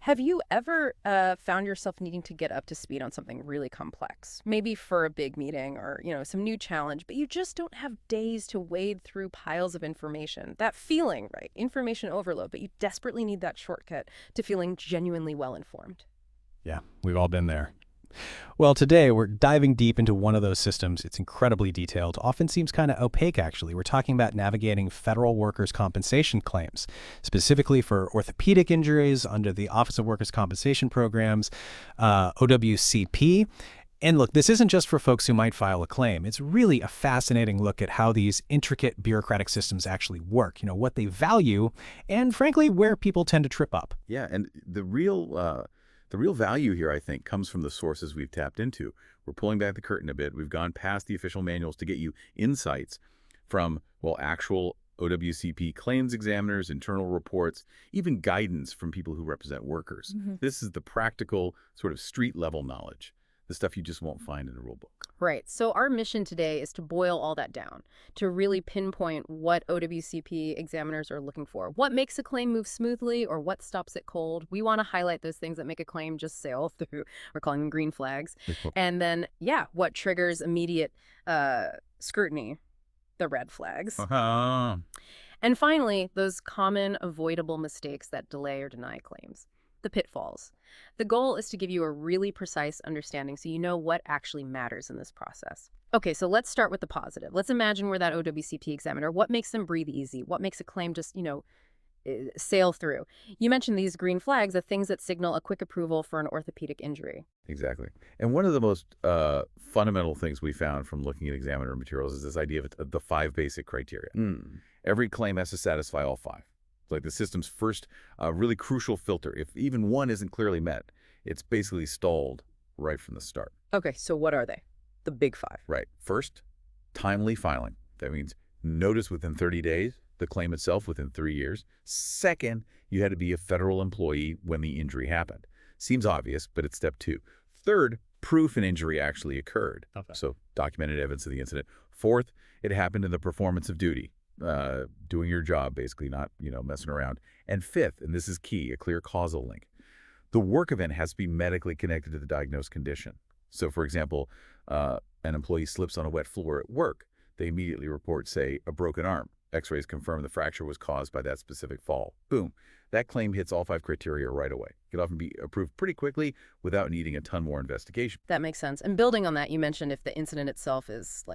Have you ever found yourself needing to get up to speed on something really complex? Maybe for a big meeting or, some new challenge, but you just don't have days to wade through piles of information. That feeling, right? Information overload, but you desperately need that shortcut to feeling genuinely well-informed. Yeah, we've all been there. Well, today we're diving deep into one of those systems. It's incredibly detailed, often seems kind of opaque, actually. We're talking about navigating federal workers' compensation claims, specifically for orthopedic injuries under the Office of Workers' Compensation Programs, OWCP. And look, this isn't just for folks who might file a claim. It's really a fascinating look at how these intricate bureaucratic systems actually work, what they value, and frankly, where people tend to trip up. Yeah, and the real value here, I think, comes from the sources we've tapped into. We're pulling back the curtain a bit. We've gone past the official manuals to get you insights from, well, actual OWCP claims examiners, internal reports, even guidance from people who represent workers. This is the practical, sort of street-level knowledge, the stuff you just won't find in a rule book. Right. So our mission today is to boil all that down, to really pinpoint what OWCP examiners are looking for. What makes a claim move smoothly or what stops it cold? We want to highlight those things that make a claim just sail through. We're calling them green flags. And then, what triggers immediate scrutiny? The red flags. And finally, those common avoidable mistakes that delay or deny claims. The pitfalls. The goal is to give you a really precise understanding so you know what actually matters in this process. Okay, so let's start with the positive. Let's imagine we're that OWCP examiner. What makes them breathe easy? What makes a claim just, sail through? You mentioned these green flags, the things that signal a quick approval for an orthopedic injury. Exactly. And one of the most fundamental things we found from looking at examiner materials is this idea of the 5 basic criteria. Every claim has to satisfy all 5. It's like the system's first really crucial filter. If even one isn't clearly met, it's basically stalled right from the start. Okay, so what are they? The big 5. Right. First, timely filing. That means notice within 30 days, the claim itself within 3 years. Second, you had to be a federal employee when the injury happened. Seems obvious, but it's step 2. Third, proof an injury actually occurred. Okay. So documented evidence of the incident. Fourth, it happened in the performance of duty. Doing your job, basically, not, messing around. And fifth, and this is key, a clear causal link. The work event has to be medically connected to the diagnosed condition. So, for example, an employee slips on a wet floor at work. They immediately report, say, a broken arm. X-rays confirm the fracture was caused by that specific fall. Boom. That claim hits all 5 criteria right away. It can often be approved pretty quickly without needing a ton more investigation. That makes sense. And building on that, you mentioned if the incident itself is,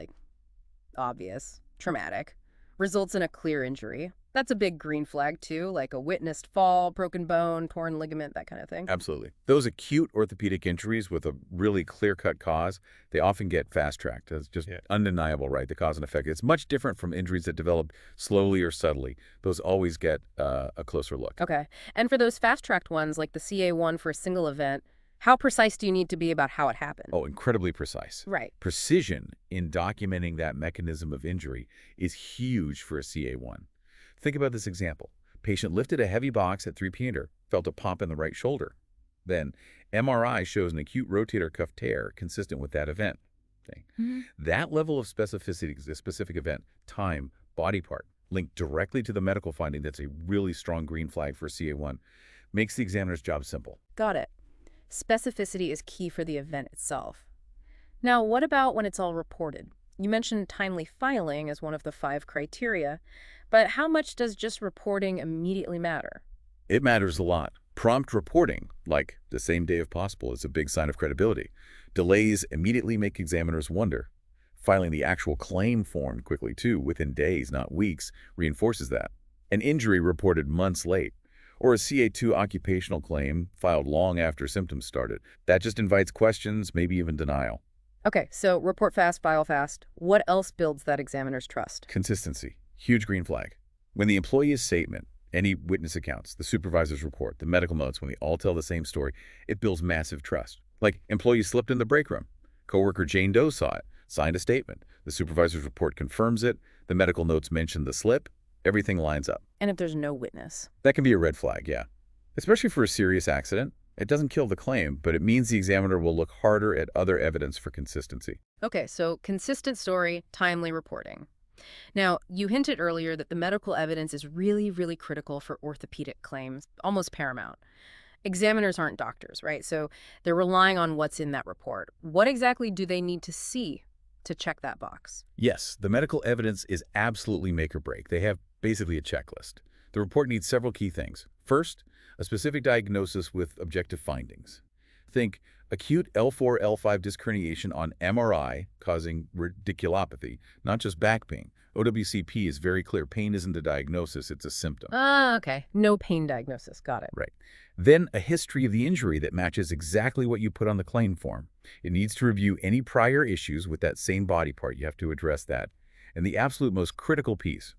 obvious, traumatic, results in a clear injury. That's a big green flag, too, like a witnessed fall, broken bone, torn ligament, that kind of thing. Absolutely. Those acute orthopedic injuries with a really clear-cut cause, they often get fast-tracked. It's just undeniable, right? The cause and effect. It's much different from injuries that develop slowly or subtly. Those always get a closer look. Okay. And for those fast-tracked ones, like the CA1 for a single event, how precise do you need to be about how it happened? Oh, incredibly precise. Right. Precision in documenting that mechanism of injury is huge for a CA1. Think about this example. Patient lifted a heavy box at 3 p.m., felt a pop in the right shoulder. Then MRI shows an acute rotator cuff tear consistent with that event. Okay. That level of specificity, the specific event, time, body part, linked directly to the medical finding that's a really strong green flag for CA1, makes the examiner's job simple. Got it. Specificity is key for the event itself. Now, what about when it's all reported? You mentioned timely filing as one of the 5 criteria, but how much does just reporting immediately matter? It matters a lot. Prompt reporting, like the same day if possible, is a big sign of credibility. Delays immediately make examiners wonder. Filing the actual claim form quickly, too, within days, not weeks, reinforces that. An injury reported months late, or a CA2 occupational claim filed long after symptoms started. That just invites questions, maybe even denial. Okay, so report fast, file fast. What else builds that examiner's trust? Consistency. Huge green flag. When the employee's statement, any witness accounts, the supervisor's report, the medical notes, when they all tell the same story, it builds massive trust. Like, employee slipped in the break room. Coworker Jane Doe saw it, signed a statement. The supervisor's report confirms it. The medical notes mention the slip. Everything lines up. And if there's no witness? That can be a red flag, yeah. Especially for a serious accident. It doesn't kill the claim, but it means the examiner will look harder at other evidence for consistency. Okay, so consistent story, timely reporting. Now, you hinted earlier that the medical evidence is really, really critical for orthopedic claims, almost paramount. Examiners aren't doctors, right? So they're relying on what's in that report. What exactly do they need to see to check that box? Yes, the medical evidence is absolutely make or break. They have basically a checklist. The report needs several key things. First, a specific diagnosis with objective findings. Think acute L4-L5 disc herniation on MRI causing radiculopathy, not just back pain. OWCP is very clear. Pain isn't a diagnosis, it's a symptom. Ah, okay. No pain diagnosis. Got it. Right. Then a history of the injury that matches exactly what you put on the claim form. It needs to review any prior issues with that same body part. You have to address that. And the absolute most critical piece,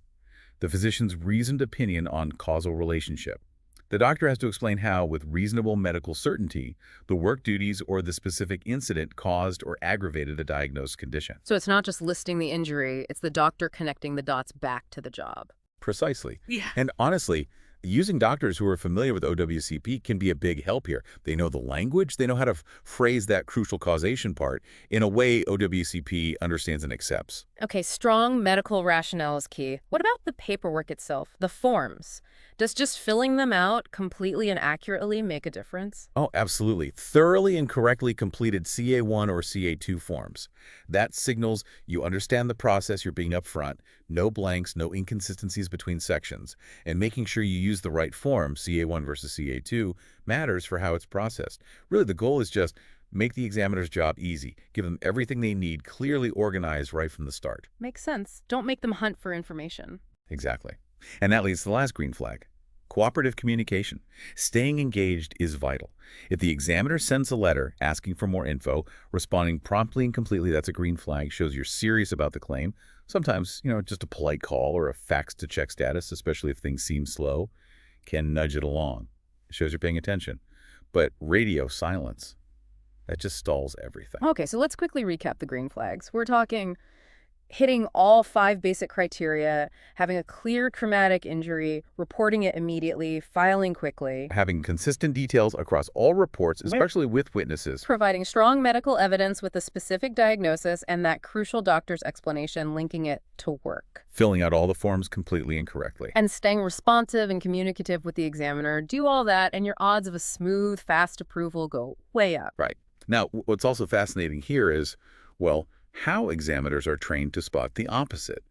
the physician's reasoned opinion on causal relationship. The doctor has to explain how, with reasonable medical certainty, the work duties or the specific incident caused or aggravated the diagnosed condition. So it's not just listing the injury, it's the doctor connecting the dots back to the job. Precisely. Yeah. And honestly, using doctors who are familiar with OWCP can be a big help here. They know the language, they know how to phrase that crucial causation part in a way OWCP understands and accepts. Okay, strong medical rationale is key. What about the paperwork itself, the forms? Does just filling them out completely and accurately make a difference? Oh, absolutely. Thoroughly and correctly completed CA1 or CA2 forms. That signals you understand the process, you're being upfront, no blanks, no inconsistencies between sections, and making sure you use the right form, CA1 versus CA2, matters for how it's processed. Really, the goal is just make the examiner's job easy. Give them everything they need, clearly organized right from the start. Makes sense. Don't make them hunt for information. Exactly. And that leads to the last green flag. Cooperative communication. Staying engaged is vital. If the examiner sends a letter asking for more info, responding promptly and completely, that's a green flag, shows you're serious about the claim. Sometimes, just a polite call or a fax to check status, especially if things seem slow, can nudge it along. It shows you're paying attention. But radio silence, that just stalls everything. Okay, so let's quickly recap the green flags. We're talking hitting all 5 basic criteria, having a clear traumatic injury, reporting it immediately, filing quickly, Having consistent details across all reports, especially with witnesses. providing strong medical evidence with a specific diagnosis and that crucial doctor's explanation linking it to work. Filling out all the forms completely and correctly. And staying responsive and communicative with the examiner. Do all that and your odds of a smooth, fast approval go way up. Right. Now, what's also fascinating here is, well, how examiners are trained to spot the opposite,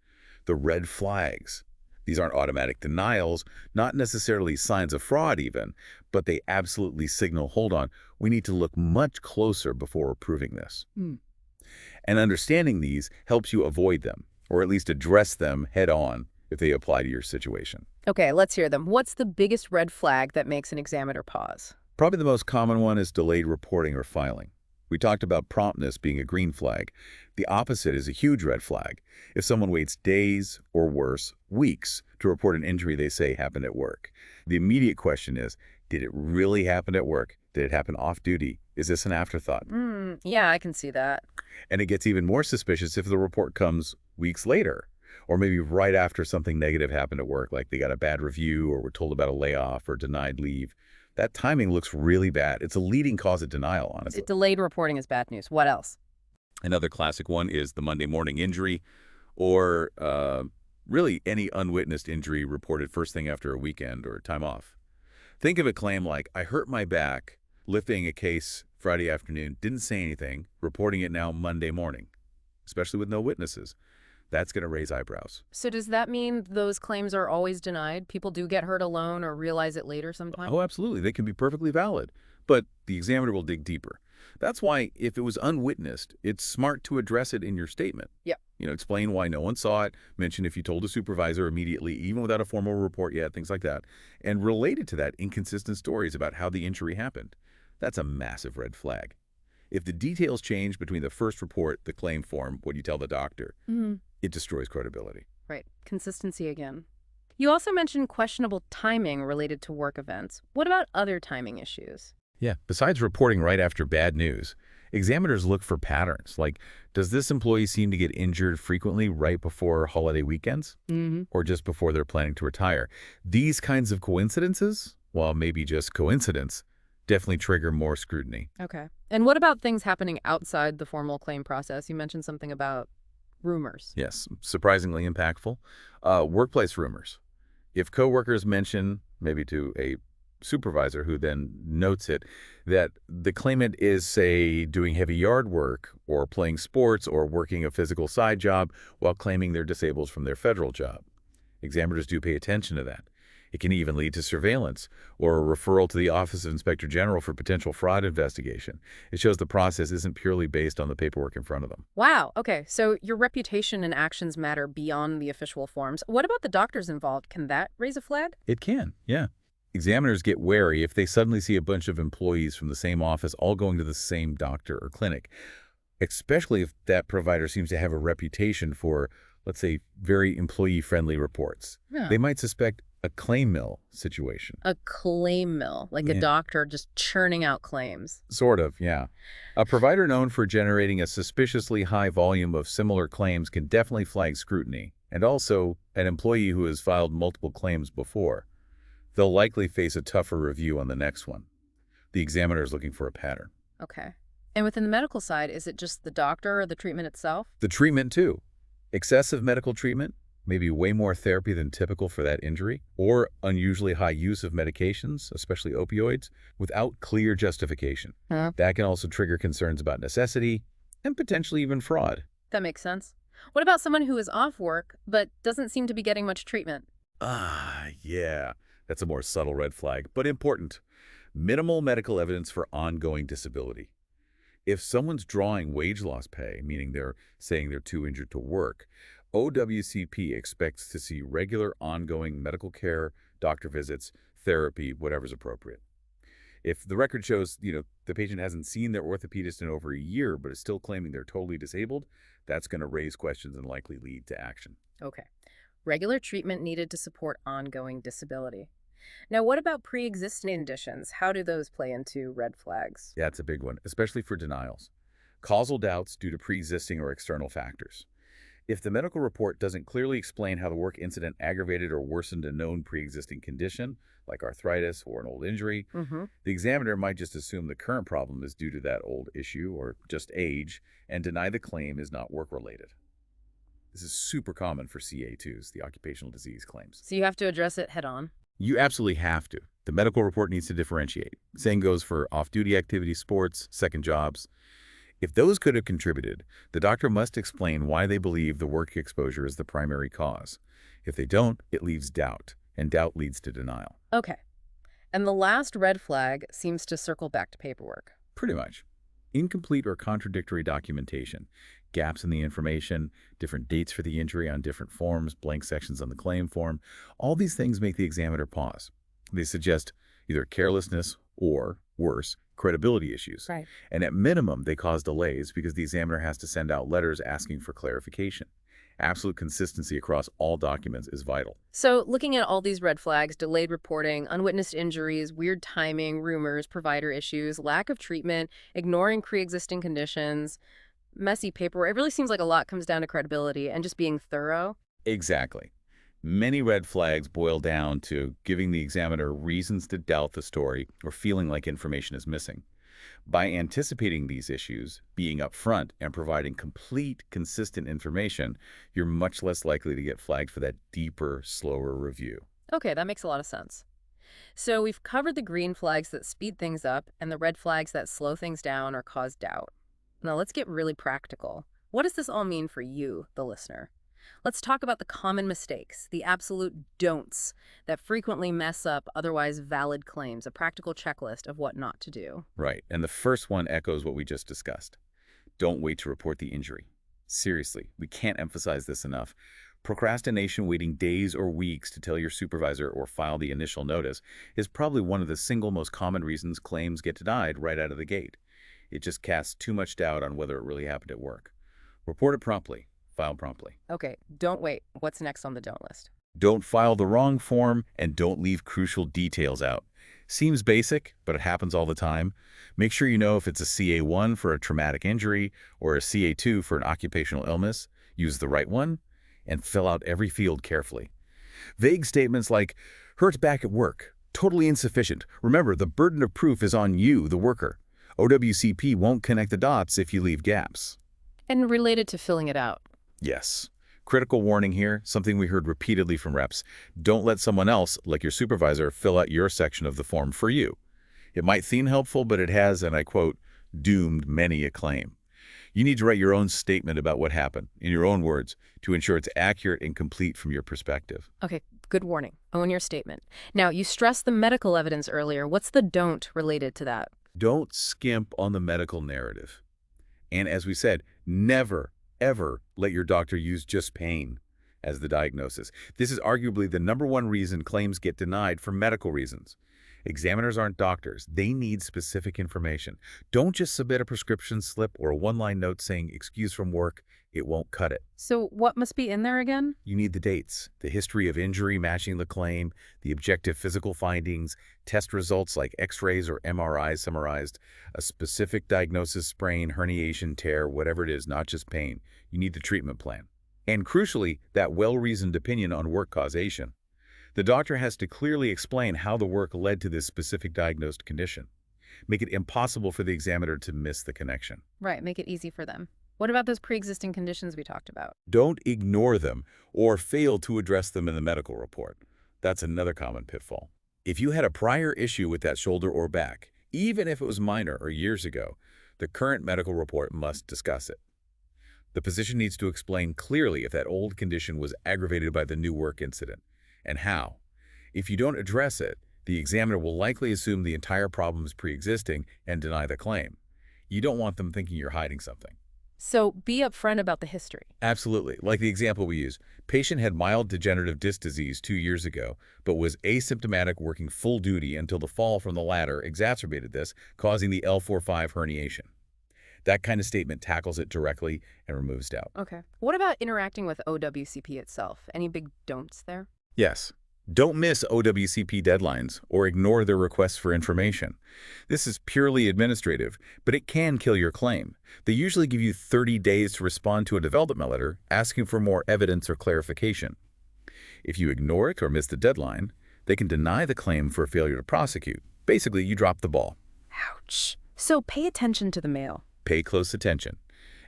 the red flags. These aren't automatic denials, not necessarily signs of fraud even, but they absolutely signal, hold on, we need to look much closer before approving this. And understanding these helps you avoid them, or at least address them head on if they apply to your situation. Okay, let's hear them. What's the biggest red flag that makes an examiner pause? Probably the most common one is delayed reporting or filing. We talked about promptness being a green flag. The opposite is a huge red flag. If someone waits days, or worse, weeks, to report an injury they say happened at work. The immediate question is, did it really happen at work? Did it happen off-duty? Is this an afterthought? Yeah, I can see that. And it gets even more suspicious if the report comes weeks later, or maybe right after something negative happened at work, like they got a bad review or were told about a layoff or denied leave. That timing looks really bad. It's a leading cause of denial, honestly. Delayed reporting is bad news. What else? Another classic one is the Monday morning injury, or really any unwitnessed injury reported first thing after a weekend or time off. Think of a claim like, I hurt my back lifting a case Friday afternoon, didn't say anything, reporting it now Monday morning, especially with no witnesses. That's going to raise eyebrows. So does that mean those claims are always denied? People do get hurt alone or realize it later sometime? Oh, absolutely. They can be perfectly valid, but the examiner will dig deeper. That's why if it was unwitnessed, it's smart to address it in your statement. Yep. Explain why no one saw it, mention if you told a supervisor immediately, even without a formal report yet, things like that. And related to that, inconsistent stories about how the injury happened. That's a massive red flag. If the details change between the first report, the claim form, what you tell the doctor, it destroys credibility. Right. Consistency again. You also mentioned questionable timing related to work events. What about other timing issues? Yeah. Besides reporting right after bad news, examiners look for patterns. Like, does this employee seem to get injured frequently right before holiday weekends? Or just before they're planning to retire? These kinds of coincidences, while maybe just coincidence, definitely trigger more scrutiny. Okay. And what about things happening outside the formal claim process? You mentioned something about rumors. Yes, surprisingly impactful. Workplace rumors. If coworkers mention, maybe to a supervisor, who then notes it, that the claimant is, say, doing heavy yard work or playing sports or working a physical side job while claiming they're disabled from their federal job. Examiners do pay attention to that. It can even lead to surveillance or a referral to the Office of Inspector General for potential fraud investigation. It shows the process isn't purely based on the paperwork in front of them. Wow. Okay. So your reputation and actions matter beyond the official forms. What about the doctors involved? Can that raise a flag? It can, yeah. Examiners get wary if they suddenly see a bunch of employees from the same office all going to the same doctor or clinic, especially if that provider seems to have a reputation for, let's say, very employee-friendly reports. Yeah. They might suspect a claim mill situation. A claim mill, like a doctor just churning out claims. Sort of, yeah. A provider known for generating a suspiciously high volume of similar claims can definitely flag scrutiny, and also an employee who has filed multiple claims before. They'll likely face a tougher review on the next one. The examiner is looking for a pattern. Okay. And within the medical side, is it just the doctor or the treatment itself? The treatment, too. Excessive medical treatment, maybe way more therapy than typical for that injury, or unusually high use of medications, especially opioids, without clear justification. That can also trigger concerns about necessity and potentially even fraud. That makes sense. What about someone who is off work but doesn't seem to be getting much treatment? Yeah. That's a more subtle red flag, but important. Minimal medical evidence for ongoing disability. If someone's drawing wage loss pay, meaning they're saying they're too injured to work, OWCP expects to see regular ongoing medical care, doctor visits, therapy, whatever's appropriate. If the record shows, the patient hasn't seen their orthopedist in over a year but is still claiming they're totally disabled, that's going to raise questions and likely lead to action. Okay. Regular treatment needed to support ongoing disability. Now, what about pre-existing conditions? How do those play into red flags? Yeah, it's a big one, especially for denials. Causal doubts due to pre-existing or external factors. If the medical report doesn't clearly explain how the work incident aggravated or worsened a known pre-existing condition, like arthritis or an old injury, the examiner might just assume the current problem is due to that old issue or just age and deny the claim is not work-related. This is super common for CA2s, the occupational disease claims. So you have to address it head-on? You absolutely have to. The medical report needs to differentiate. Same goes for off-duty activities, sports, second jobs. If those could have contributed, the doctor must explain why they believe the work exposure is the primary cause. If they don't, it leaves doubt, and doubt leads to denial. Okay. And the last red flag seems to circle back to paperwork. Pretty much. Incomplete or contradictory documentation, gaps in the information, different dates for the injury on different forms, blank sections on the claim form, all these things make the examiner pause. They suggest either carelessness or, worse, credibility issues. Right. And at minimum, they cause delays because the examiner has to send out letters asking for clarification. Absolute consistency across all documents is vital. So looking at all these red flags, delayed reporting, unwitnessed injuries, weird timing, rumors, provider issues, lack of treatment, ignoring pre-existing conditions, messy paperwork, it really seems like a lot comes down to credibility and just being thorough. Exactly. Many red flags boil down to giving the examiner reasons to doubt the story or feeling like information is missing. By anticipating these issues, being upfront, and providing complete, consistent information, you're much less likely to get flagged for that deeper, slower review. Okay, that makes a lot of sense. So we've covered the green flags that speed things up and the red flags that slow things down or cause doubt. Now let's get really practical. What does this all mean for you, the listener? Let's talk about the common mistakes, the absolute don'ts that frequently mess up otherwise valid claims, a practical checklist of what not to do. Right, and the first one echoes what we just discussed. Don't wait to report the injury. Seriously, we can't emphasize this enough. Procrastination, waiting days or weeks to tell your supervisor or file the initial notice, is probably one of the single most common reasons claims get denied right out of the gate. It just casts too much doubt on whether it really happened at work. Report it promptly. File promptly. Okay, don't wait. What's next on the don't list? Don't file the wrong form and don't leave crucial details out. Seems basic, but it happens all the time. Make sure you know if it's a CA1 for a traumatic injury or a CA2 for an occupational illness. Use the right one and fill out every field carefully. Vague statements like, hurts back at work, totally insufficient. Remember, the burden of proof is on you, the worker. OWCP won't connect the dots if you leave gaps. And related to filling it out. Yes. Critical warning here, something we heard repeatedly from reps. Don't let someone else, like your supervisor, fill out your section of the form for you. It might seem helpful, but it has, and I quote, doomed many a claim. You need to write your own statement about what happened, in your own words, to ensure it's accurate and complete from your perspective. Okay, good warning. Own your statement. Now, you stressed the medical evidence earlier. What's the don't related to that? Don't skimp on the medical narrative. And as we said, never, ever let your doctor use just pain as the diagnosis. This is arguably the #1 reason claims get denied for medical reasons. Examiners aren't doctors. They need specific information. Don't just submit a prescription slip or a one-line note saying, excuse from work. It won't cut it. So what must be in there again? You need the dates, the history of injury matching the claim, the objective physical findings, test results like x-rays or MRIs summarized, a specific diagnosis, sprain, herniation, tear, whatever it is, not just pain. You need the treatment plan. And crucially, that well-reasoned opinion on work causation. The doctor has to clearly explain how the work led to this specific diagnosed condition. Make it impossible for the examiner to miss the connection. Right, make it easy for them. What about those pre-existing conditions we talked about? Don't ignore them or fail to address them in the medical report. That's another common pitfall. If you had a prior issue with that shoulder or back, even if it was minor or years ago, the current medical report must discuss it. The physician needs to explain clearly if that old condition was aggravated by the new work incident, and how. If you don't address it, the examiner will likely assume the entire problem is pre-existing and deny the claim. You don't want them thinking you're hiding something. So be upfront about the history. Absolutely. Like the example we use, patient had mild degenerative disc disease 2 years ago, but was asymptomatic working full duty until the fall from the ladder exacerbated this, causing the L4-5 herniation. That kind of statement tackles it directly and removes doubt. Okay. What about interacting with OWCP itself? Any big don'ts there? Yes. Don't miss OWCP deadlines or ignore their requests for information. This is purely administrative, but it can kill your claim. They usually give you 30 days to respond to a development letter asking for more evidence or clarification. If you ignore it or miss the deadline, they can deny the claim for failure to prosecute. Basically, you drop the ball. Ouch. So pay attention to the mail. Pay close attention.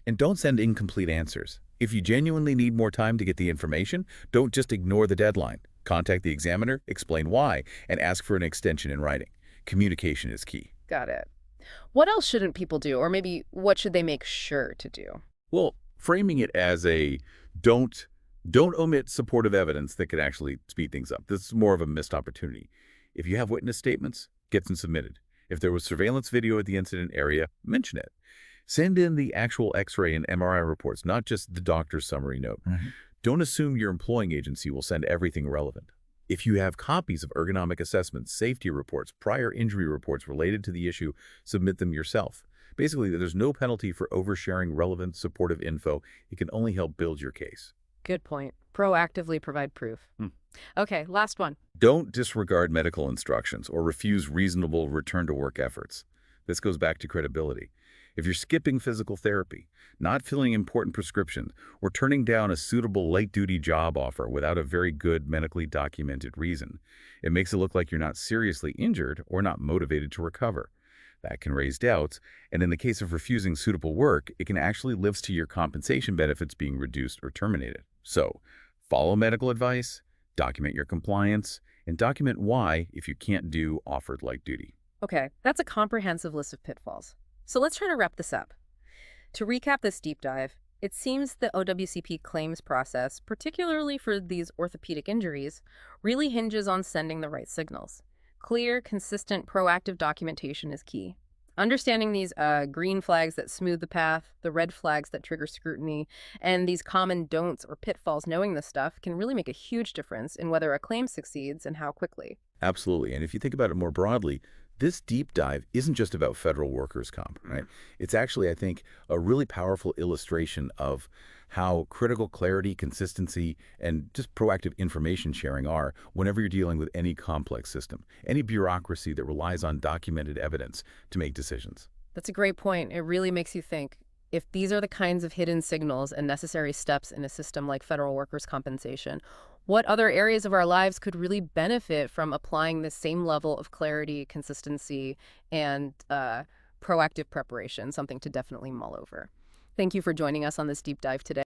And don't send incomplete answers. If you genuinely need more time to get the information, don't just ignore the deadline. Contact the examiner, explain why, and ask for an extension in writing. Communication is key. Got it. What else shouldn't people do? Or maybe what should they make sure to do? Well, framing it as a don't omit supportive evidence that could actually speed things up. This is more of a missed opportunity. If you have witness statements, get them submitted. If there was surveillance video at the incident area, mention it. Send in the actual X-ray and MRI reports, not just the doctor's summary note. Don't assume your employing agency will send everything relevant. If you have copies of ergonomic assessments, safety reports, prior injury reports related to the issue, submit them yourself. Basically, there's no penalty for oversharing relevant supportive info. It can only help build your case. Good point. Proactively provide proof. Okay, last one. Don't disregard medical instructions or refuse reasonable return-to-work efforts. This goes back to credibility. If you're skipping physical therapy, not filling important prescriptions, or turning down a suitable light-duty job offer without a very good medically documented reason, it makes it look like you're not seriously injured or not motivated to recover. That can raise doubts, and in the case of refusing suitable work, it can actually live to your compensation benefits being reduced or terminated. So, follow medical advice, document your compliance, and document why if you can't do offered light duty. Okay, that's a comprehensive list of pitfalls. So let's try to wrap this up. To recap this deep dive, it seems the OWCP claims process, particularly for these orthopedic injuries, really hinges on sending the right signals. Clear, consistent, proactive documentation is key. Understanding these green flags that smooth the path, the red flags that trigger scrutiny, and these common don'ts or pitfalls, knowing this stuff can really make a huge difference in whether a claim succeeds and how quickly. Absolutely. And if you think about it more broadly, this deep dive isn't just about federal workers' comp, right? It's actually, I think, a really powerful illustration of how critical clarity, consistency, and just proactive information sharing are whenever you're dealing with any complex system, any bureaucracy that relies on documented evidence to make decisions. That's a great point. It really makes you think. If these are the kinds of hidden signals and necessary steps in a system like federal workers' compensation, what other areas of our lives could really benefit from applying the same level of clarity, consistency, and proactive preparation? Something to definitely mull over. Thank you for joining us on this deep dive today.